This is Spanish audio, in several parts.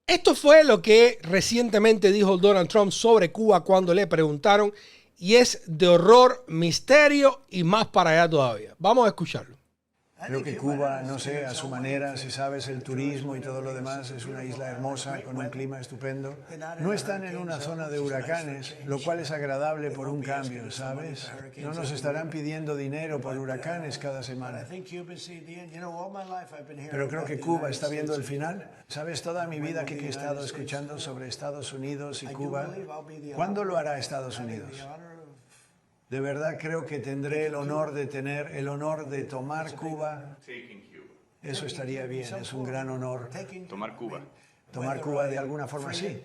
Esto fue lo que recientemente dijo Donald Trump sobre Cuba cuando le preguntaron, y es de horror, misterio y más para allá todavía. Vamos a escucharlo. Creo que Cuba, no sé, a su manera, si sabes, el turismo y todo lo demás, es una isla hermosa, con un clima estupendo. No están en una zona de huracanes, lo cual es agradable por un cambio, ¿sabes? No nos estarán pidiendo dinero por huracanes cada semana. Pero creo que Cuba está viendo el final. ¿Sabes toda mi vida que he estado escuchando sobre Estados Unidos y Cuba? ¿Cuándo lo hará Estados Unidos? De verdad creo que tendré el honor de tomar Cuba. Eso estaría bien, es un gran honor. Tomar Cuba. Tomar Cuba de alguna forma, sí.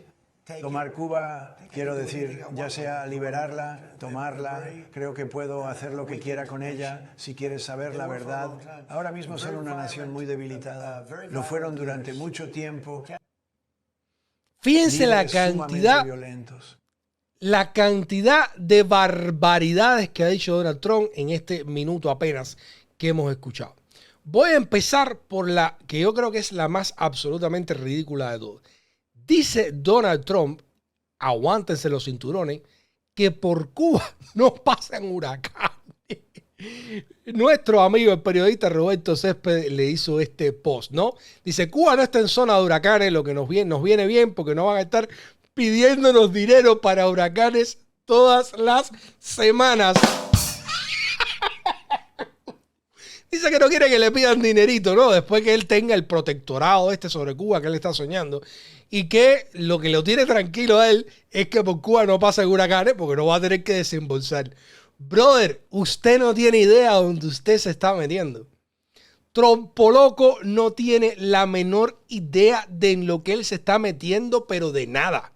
Tomar Cuba, quiero decir, ya sea liberarla, tomarla, creo que puedo hacer lo que quiera con ella, si quieres saber la verdad. Ahora mismo son una nación muy debilitada, lo fueron durante mucho tiempo. Fíjense la cantidad de barbaridades que ha dicho Donald Trump en este minuto apenas que hemos escuchado. Voy a empezar por la que yo creo que es la más absolutamente ridícula de todas. Dice Donald Trump, aguántense los cinturones, que por Cuba no pasan huracanes. Nuestro amigo el periodista Roberto Céspedes le hizo este post, ¿no? Dice, Cuba no está en zona de huracanes, lo que nos viene bien porque no van a estar pidiéndonos dinero para huracanes todas las semanas. Dice que no quiere que le pidan dinerito, ¿no? Después que él tenga el protectorado sobre Cuba que él está soñando. Y que lo que lo tiene tranquilo a él es que por Cuba no pasan huracanes porque no va a tener que desembolsar. Brother, usted no tiene idea de dónde usted se está metiendo. Trompoloco no tiene la menor idea de en lo que él se está metiendo, pero de nada.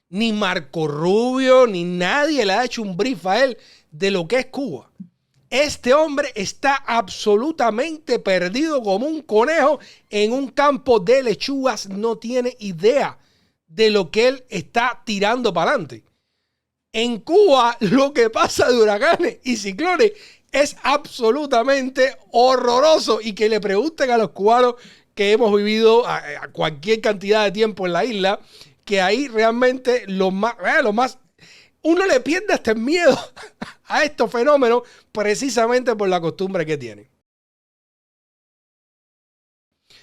Ni Marco Rubio, ni nadie le ha hecho un brief a él de lo que es Cuba. Este hombre está absolutamente perdido como un conejo en un campo de lechugas. No tiene idea de lo que él está tirando para adelante. En Cuba lo que pasa de huracanes y ciclones es absolutamente horroroso. Y que le pregunten a los cubanos que hemos vivido a cualquier cantidad de tiempo en la isla, que ahí realmente lo más uno le pierde hasta el miedo a estos fenómenos precisamente por la costumbre que tienen.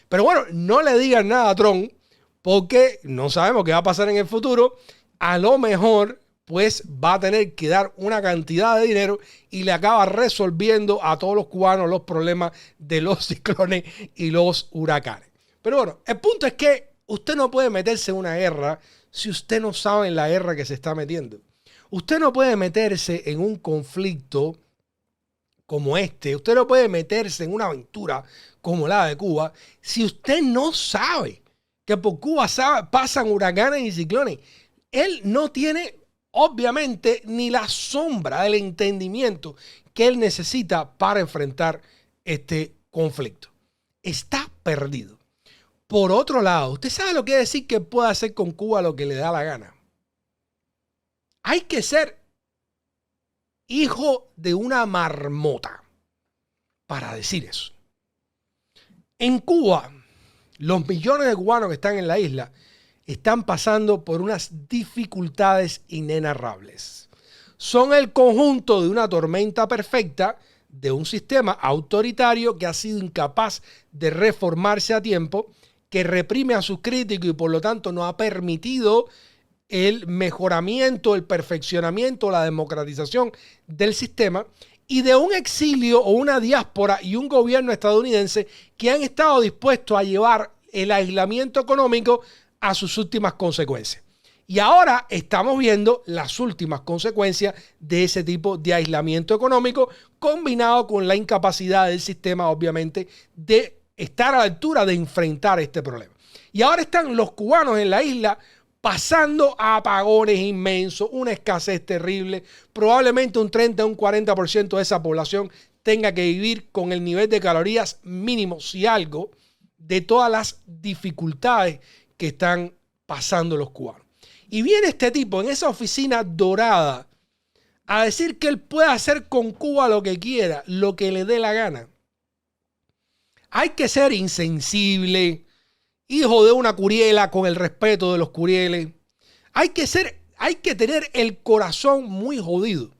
Pero bueno, no le digan nada a Trump porque no sabemos qué va a pasar en el futuro. A lo mejor pues va a tener que dar una cantidad de dinero y le acaba resolviendo a todos los cubanos los problemas de los ciclones y los huracanes. Pero bueno, el punto es que usted no puede meterse en una guerra si usted no sabe en la guerra que se está metiendo. Usted no puede meterse en un conflicto como este. Usted no puede meterse en una aventura como la de Cuba si usted no sabe que por Cuba pasan huracanes y ciclones. Él no tiene, obviamente, ni la sombra del entendimiento que él necesita para enfrentar este conflicto. Está perdido. Por otro lado, ¿usted sabe lo que quiere decir que puede hacer con Cuba lo que le da la gana? Hay que ser hijo de una marmota para decir eso. En Cuba, los millones de cubanos que están en la isla están pasando por unas dificultades inenarrables. Son el conjunto de una tormenta perfecta de un sistema autoritario que ha sido incapaz de reformarse a tiempo, que reprime a sus críticos y por lo tanto no ha permitido el mejoramiento, el perfeccionamiento, la democratización del sistema, y de un exilio o una diáspora y un gobierno estadounidense que han estado dispuestos a llevar el aislamiento económico a sus últimas consecuencias. Y ahora estamos viendo las últimas consecuencias de ese tipo de aislamiento económico, combinado con la incapacidad del sistema, obviamente, de estar a la altura de enfrentar este problema. Y ahora están los cubanos en la isla pasando a apagones inmensos, una escasez terrible. Probablemente un 30 o un 40% de esa población tenga que vivir con el nivel de calorías mínimo, si algo, de todas las dificultades que están pasando los cubanos. Y viene este tipo en esa oficina dorada a decir que él puede hacer con Cuba lo que quiera, lo que le dé la gana. Hay que ser insensible hijo de una Curiela, con el respeto de los Curieles. Hay que tener el corazón muy jodido.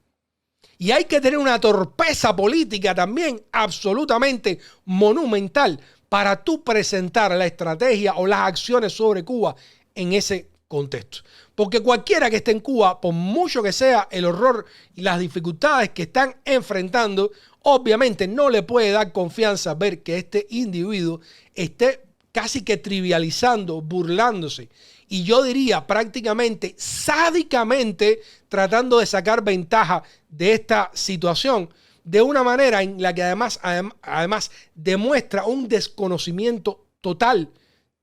Y hay que tener una torpeza política también absolutamente monumental para tú presentar la estrategia o las acciones sobre Cuba en ese contexto. Porque cualquiera que esté en Cuba, por mucho que sea el horror y las dificultades que están enfrentando, obviamente no le puede dar confianza ver que este individuo esté casi que trivializando, burlándose. Y yo diría prácticamente sádicamente tratando de sacar ventaja de esta situación de una manera en la que además demuestra un desconocimiento total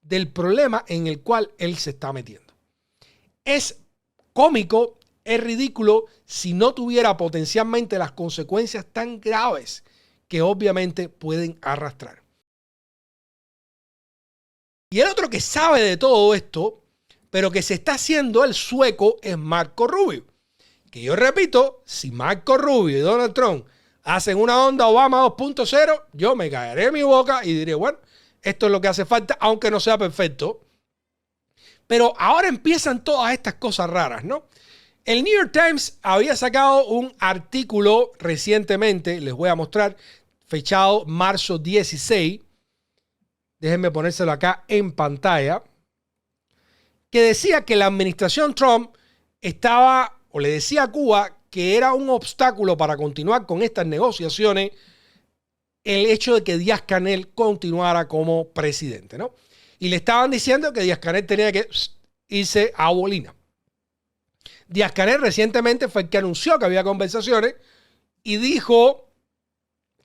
del problema en el cual él se está metiendo. Es cómico, es ridículo si no tuviera potencialmente las consecuencias tan graves que obviamente pueden arrastrar. Y el otro que sabe de todo esto, pero que se está haciendo el sueco, es Marco Rubio. Que yo repito, si Marco Rubio y Donald Trump hacen una onda Obama 2.0, yo me caeré en mi boca y diré, bueno, esto es lo que hace falta, aunque no sea perfecto. Pero ahora empiezan todas estas cosas raras, ¿no? El New York Times había sacado un artículo recientemente, les voy a mostrar, fechado marzo 16. Déjenme ponérselo acá en pantalla. Que decía que la administración Trump estaba, o le decía a Cuba, que era un obstáculo para continuar con estas negociaciones el hecho de que Díaz-Canel continuara como presidente, ¿no? Y le estaban diciendo que Díaz-Canel tenía que irse a Bolina. Díaz-Canel recientemente fue el que anunció que había conversaciones y dijo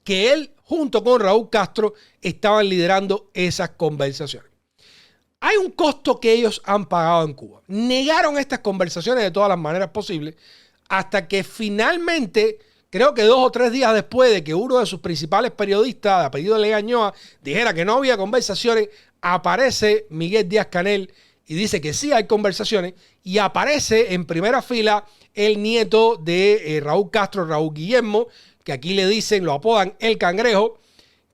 que él, junto con Raúl Castro, estaban liderando esas conversaciones. Hay un costo que ellos han pagado en Cuba. Negaron estas conversaciones de todas las maneras posibles hasta que finalmente, creo que 2 o 3 días después de que uno de sus principales periodistas, de apellido Legañoa, dijera que no había conversaciones, aparece Miguel Díaz-Canel y dice que sí hay conversaciones y aparece en primera fila el nieto de Raúl Castro, Raúl Guillermo, que aquí le dicen, lo apodan El Cangrejo,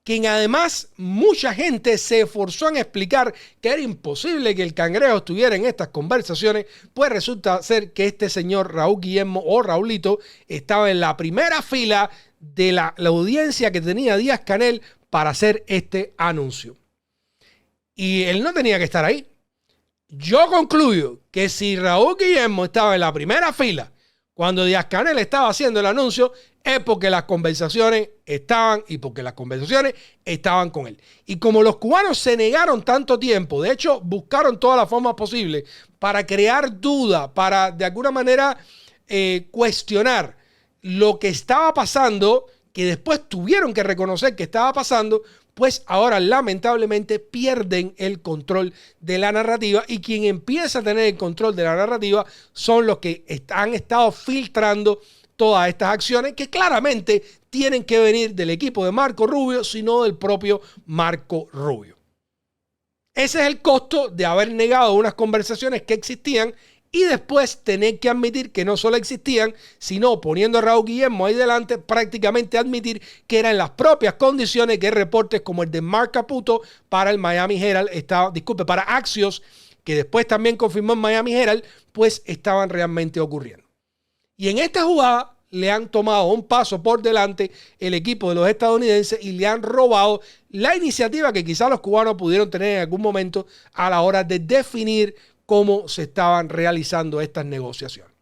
quien además mucha gente se esforzó en explicar que era imposible que el Cangrejo estuviera en estas conversaciones, pues resulta ser que este señor Raúl Guillermo o Raulito estaba en la primera fila de la audiencia que tenía Díaz-Canel para hacer este anuncio. Y él no tenía que estar ahí. Yo concluyo que si Raúl Guillermo estaba en la primera fila cuando Díaz-Canel estaba haciendo el anuncio, es porque las conversaciones estaban y porque las conversaciones estaban con él. Y como los cubanos se negaron tanto tiempo, de hecho buscaron todas las formas posibles para crear duda, para de alguna manera cuestionar lo que estaba pasando, que después tuvieron que reconocer que estaba pasando, pues ahora lamentablemente pierden el control de la narrativa y quien empieza a tener el control de la narrativa son los que han estado filtrando todas estas acciones que claramente tienen que venir del equipo de Marco Rubio, sino del propio Marco Rubio. Ese es el costo de haber negado unas conversaciones que existían y después tener que admitir que no solo existían, sino poniendo a Raúl Guillermo ahí delante, prácticamente admitir que eran las propias condiciones que reportes como el de Mark Caputo para el Miami Herald, para Axios, que después también confirmó en Miami Herald, pues estaban realmente ocurriendo. Y en esta jugada le han tomado un paso por delante el equipo de los estadounidenses y le han robado la iniciativa que quizás los cubanos pudieron tener en algún momento a la hora de definir cómo se estaban realizando estas negociaciones.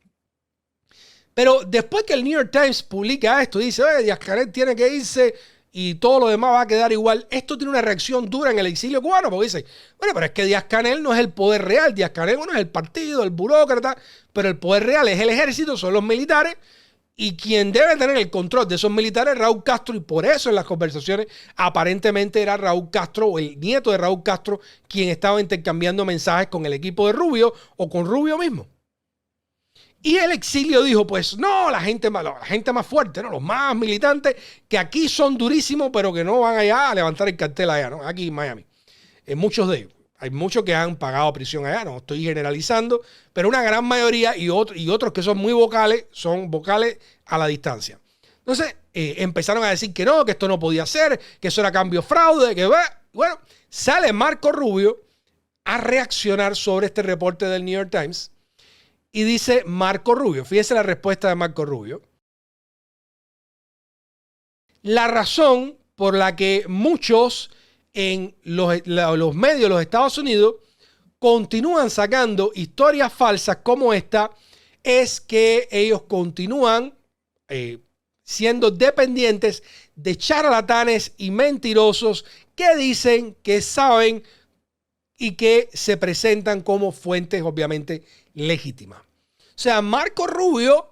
Pero después que el New York Times publica esto y dice, Díaz-Canel tiene que irse y todo lo demás va a quedar igual, esto tiene una reacción dura en el exilio cubano, porque dice, bueno, pero es que Díaz-Canel no es el poder real, Díaz-Canel no es el partido, el burócrata, pero el poder real es el ejército, son los militares, y quien debe tener el control de esos militares es Raúl Castro, y por eso en las conversaciones aparentemente era Raúl Castro o el nieto de Raúl Castro quien estaba intercambiando mensajes con el equipo de Rubio o con Rubio mismo. Y el exilio dijo, pues no, la gente más fuerte, ¿no? Los más militantes que aquí son durísimos, pero que no van allá a levantar el cartel allá, ¿no? Aquí en Miami. Muchos de ellos. Hay muchos que han pagado prisión allá, no estoy generalizando, pero una gran mayoría y otros que son muy vocales, son vocales a la distancia. Entonces empezaron a decir que no, que esto no podía ser, que eso era cambio fraude, que bueno, sale Marco Rubio a reaccionar sobre este reporte del New York Times. Y dice Marco Rubio, fíjese la respuesta de Marco Rubio. La razón por la que muchos en los medios de los Estados Unidos continúan sacando historias falsas como esta es que ellos continúan siendo dependientes de charlatanes y mentirosos que dicen que saben y que se presentan como fuentes obviamente legítimas. O sea, Marco Rubio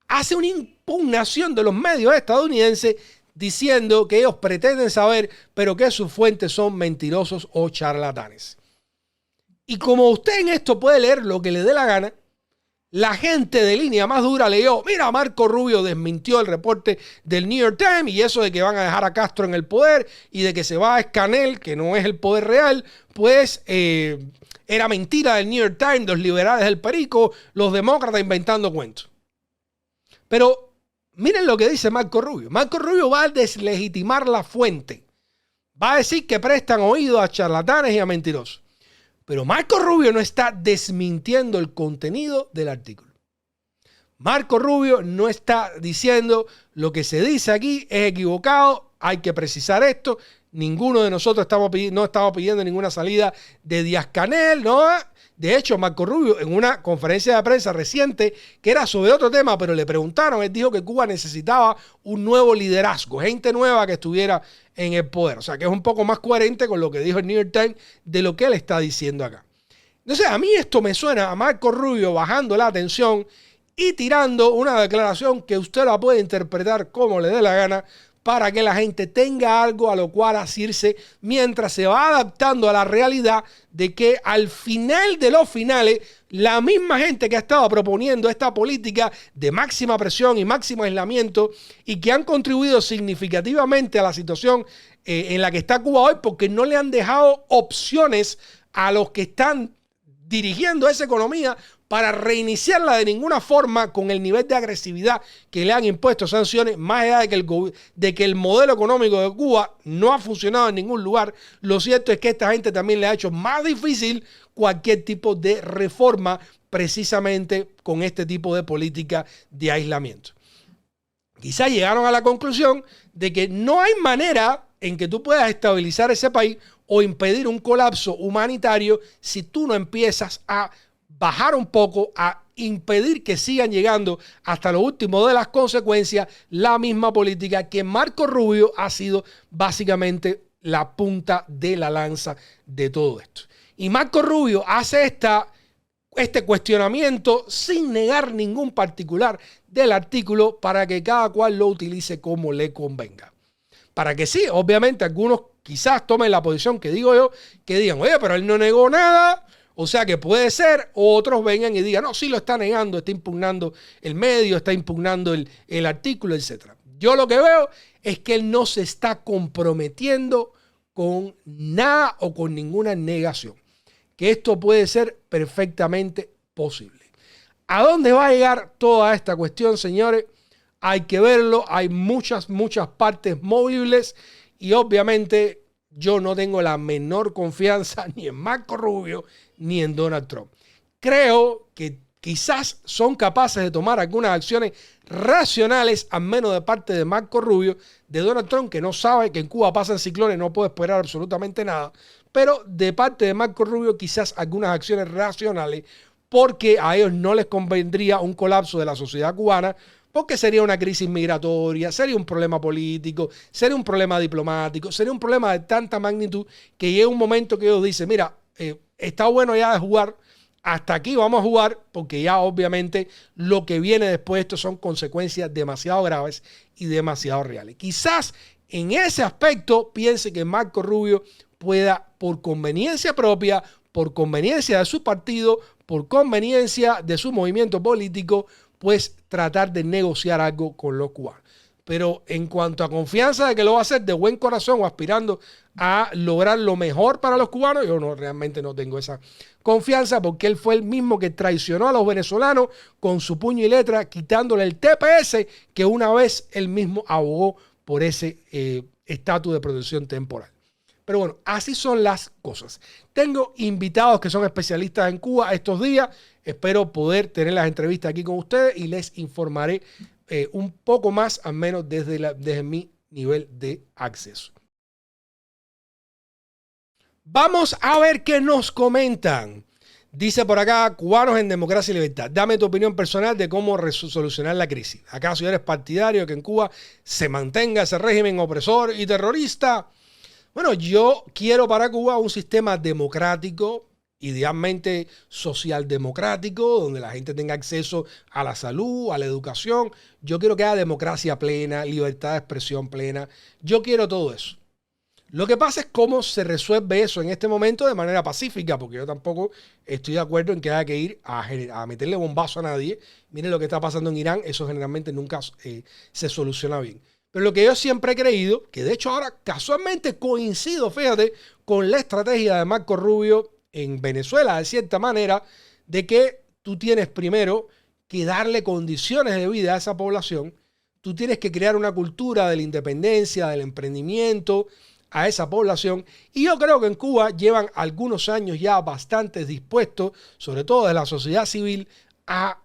hace una impugnación de los medios estadounidenses diciendo que ellos pretenden saber, pero que sus fuentes son mentirosos o charlatanes. Y como usted en esto puede leer lo que le dé la gana, la gente de línea más dura leyó, mira, Marco Rubio desmintió el reporte del New York Times y eso de que van a dejar a Castro en el poder y de que se va a Escanel, que no es el poder real, pues era mentira del New York Times, los liberales del Perico, los demócratas inventando cuentos. Pero miren lo que dice Marco Rubio. Marco Rubio va a deslegitimar la fuente. Va a decir que prestan oído a charlatanes y a mentirosos. Pero Marco Rubio no está desmintiendo el contenido del artículo. Marco Rubio no está diciendo lo que se dice aquí es equivocado, hay que precisar esto. Ninguno de nosotros no estamos pidiendo ninguna salida de Díaz-Canel, ¿no? De hecho, Marco Rubio, en una conferencia de prensa reciente, que era sobre otro tema, pero le preguntaron, él dijo que Cuba necesitaba un nuevo liderazgo, gente nueva que estuviera en el poder. O sea, que es un poco más coherente con lo que dijo el New York Times de lo que él está diciendo acá. Entonces, a mí esto me suena a Marco Rubio bajando la atención y tirando una declaración que usted la puede interpretar como le dé la gana, para que la gente tenga algo a lo cual asirse mientras se va adaptando a la realidad de que al final de los finales, la misma gente que ha estado proponiendo esta política de máxima presión y máximo aislamiento y que han contribuido significativamente a la situación en la que está Cuba hoy porque no le han dejado opciones a los que están dirigiendo esa economía para reiniciarla de ninguna forma con el nivel de agresividad que le han impuesto sanciones, más allá de que el modelo económico de Cuba no ha funcionado en ningún lugar. Lo cierto es que esta gente también le ha hecho más difícil cualquier tipo de reforma precisamente con este tipo de política de aislamiento. Quizás llegaron a la conclusión de que no hay manera en que tú puedas estabilizar ese país o impedir un colapso humanitario si tú no empiezas a bajar un poco, a impedir que sigan llegando hasta lo último de las consecuencias la misma política que Marco Rubio ha sido básicamente la punta de la lanza de todo esto. Y Marco Rubio hace este cuestionamiento sin negar ningún particular del artículo para que cada cual lo utilice como le convenga. Para que sí, obviamente algunos quizás tomen la posición que digo yo, que digan, oye, pero él no negó nada. O sea que puede ser, o otros vengan y digan, no, sí lo está negando, está impugnando el medio, está impugnando el artículo, etc. Yo lo que veo es que él no se está comprometiendo con nada o con ninguna negación. Que esto puede ser perfectamente posible. ¿A dónde va a llegar toda esta cuestión, señores? Hay que verlo, hay muchas partes movibles y obviamente yo no tengo la menor confianza ni en Marco Rubio ni en Donald Trump. Creo que quizás son capaces de tomar algunas acciones racionales, al menos de parte de Marco Rubio, de Donald Trump, que no sabe que en Cuba pasan ciclones, no puede esperar absolutamente nada, pero de parte de Marco Rubio quizás algunas acciones racionales, porque a ellos no les convendría un colapso de la sociedad cubana, porque sería una crisis migratoria, sería un problema político, sería un problema diplomático, sería un problema de tanta magnitud que llega un momento que ellos dicen, mira, está bueno ya de jugar, hasta aquí vamos a jugar, porque ya obviamente lo que viene después de esto son consecuencias demasiado graves y demasiado reales. Quizás en ese aspecto piense que Marco Rubio pueda, por conveniencia propia, por conveniencia de su partido, por conveniencia de su movimiento político, pues tratar de negociar algo con los cubanos. Pero en cuanto a confianza de que lo va a hacer de buen corazón o aspirando a lograr lo mejor para los cubanos, yo realmente no tengo esa confianza porque él fue el mismo que traicionó a los venezolanos con su puño y letra, quitándole el TPS que una vez él mismo abogó por ese estatus de protección temporal. Pero bueno, así son las cosas. Tengo invitados que son especialistas en Cuba estos días. Espero poder tener las entrevistas aquí con ustedes y les informaré un poco más, al menos desde mi nivel de acceso. Vamos a ver qué nos comentan. Dice por acá, cubanos en democracia y libertad. Dame tu opinión personal de cómo solucionar la crisis. ¿Acaso eres partidario de que en Cuba se mantenga ese régimen opresor y terrorista? Bueno, yo quiero para Cuba un sistema democrático, idealmente socialdemocrático, donde la gente tenga acceso a la salud, a la educación. Yo quiero que haya democracia plena, libertad de expresión plena. Yo quiero todo eso. Lo que pasa es cómo se resuelve eso en este momento de manera pacífica, porque yo tampoco estoy de acuerdo en que haya que ir a meterle bombazo a nadie. Miren lo que está pasando en Irán, eso generalmente nunca se soluciona bien. Pero lo que yo siempre he creído, que de hecho ahora casualmente coincido, fíjate, con la estrategia de Marco Rubio en Venezuela, de cierta manera, de que tú tienes primero que darle condiciones de vida a esa población, tú tienes que crear una cultura de la independencia, del emprendimiento, a esa población, y yo creo que en Cuba llevan algunos años ya bastante dispuestos, sobre todo de la sociedad civil, a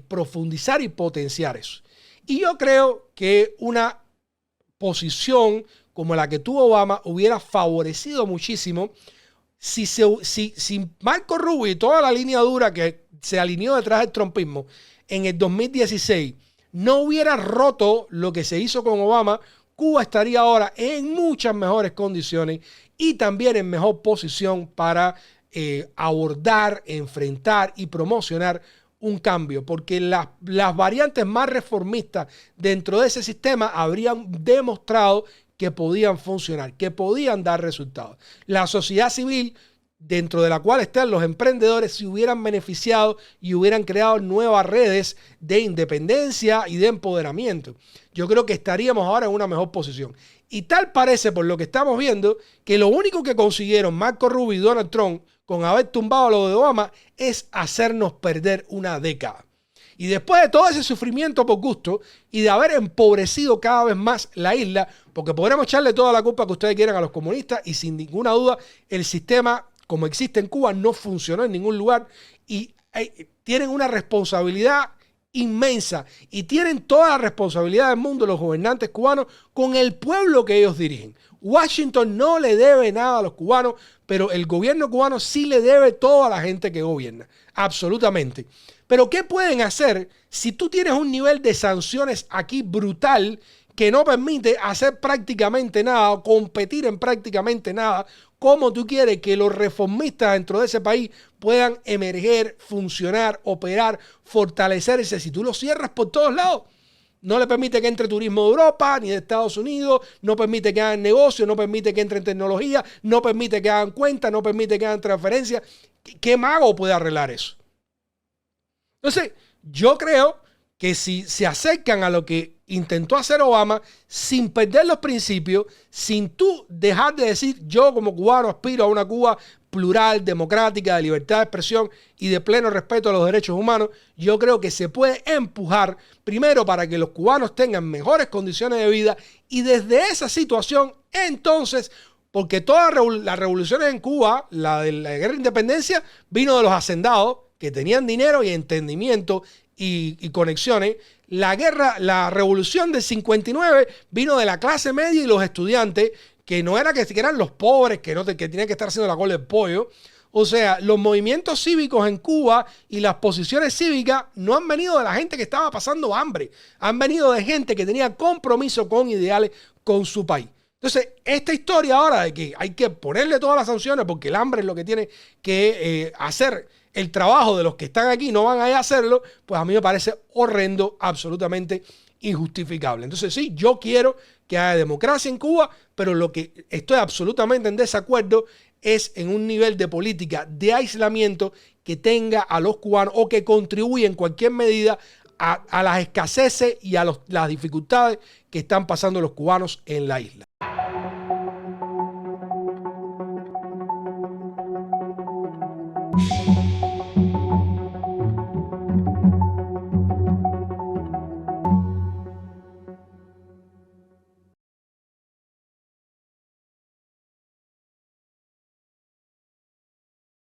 profundizar y potenciar eso. Y yo creo que una posición como la que tuvo Obama hubiera favorecido muchísimo si Marco Rubio y toda la línea dura que se alineó detrás del trumpismo en el 2016 no hubiera roto lo que se hizo con Obama. Cuba estaría ahora en muchas mejores condiciones y también en mejor posición para abordar, enfrentar y promocionar un cambio, porque las variantes más reformistas dentro de ese sistema habrían demostrado que podían funcionar, que podían dar resultados. La sociedad civil, dentro de la cual están los emprendedores, se hubieran beneficiado y hubieran creado nuevas redes de independencia y de empoderamiento. Yo creo que estaríamos ahora en una mejor posición. Y tal parece, por lo que estamos viendo, que lo único que consiguieron Marco Rubio y Donald Trump con haber tumbado lo de Obama es hacernos perder una década. Y después de todo ese sufrimiento por gusto y de haber empobrecido cada vez más la isla, porque podremos echarle toda la culpa que ustedes quieran a los comunistas y sin ninguna duda el sistema como existe en Cuba no funcionó en ningún lugar y tienen una responsabilidad inmensa y tienen toda la responsabilidad del mundo los gobernantes cubanos con el pueblo que ellos dirigen. Washington no le debe nada a los cubanos, pero el gobierno cubano sí le debe todo a la gente que gobierna, absolutamente. Pero ¿qué pueden hacer si tú tienes un nivel de sanciones aquí brutal que no permite hacer prácticamente nada o competir en prácticamente nada? ¿Cómo tú quieres que los reformistas dentro de ese país puedan emerger, funcionar, operar, fortalecerse si tú los cierras por todos lados? No le permite que entre turismo de Europa ni de Estados Unidos, no permite que hagan negocios, no permite que entre tecnología, no permite que hagan cuentas, no permite que hagan transferencias. ¿Qué mago puede arreglar eso? Entonces, yo creo que si se acercan a lo que intentó hacer Obama, sin perder los principios, sin tú dejar de decir, yo como cubano aspiro a una Cuba plural, democrática, de libertad de expresión y de pleno respeto a los derechos humanos, yo creo que se puede empujar primero para que los cubanos tengan mejores condiciones de vida y desde esa situación, entonces, porque todas las revoluciones en Cuba, la de la guerra de independencia, vino de los hacendados que tenían dinero y entendimiento y conexiones. La revolución del 59 vino de la clase media y los estudiantes, que no era que eran los pobres, que tenían que estar haciendo la cola del pollo. O sea, los movimientos cívicos en Cuba y las posiciones cívicas no han venido de la gente que estaba pasando hambre. Han venido de gente que tenía compromiso con ideales con su país. Entonces, esta historia ahora de que hay que ponerle todas las sanciones porque el hambre es lo que tiene que hacer el trabajo de los que están aquí, no van a ir a hacerlo, pues a mí me parece horrendo, absolutamente injustificable. Entonces sí, yo quiero que haya democracia en Cuba, pero lo que estoy absolutamente en desacuerdo es en un nivel de política de aislamiento que tenga a los cubanos o que contribuya en cualquier medida a las escaseces y a las dificultades que están pasando los cubanos en la isla.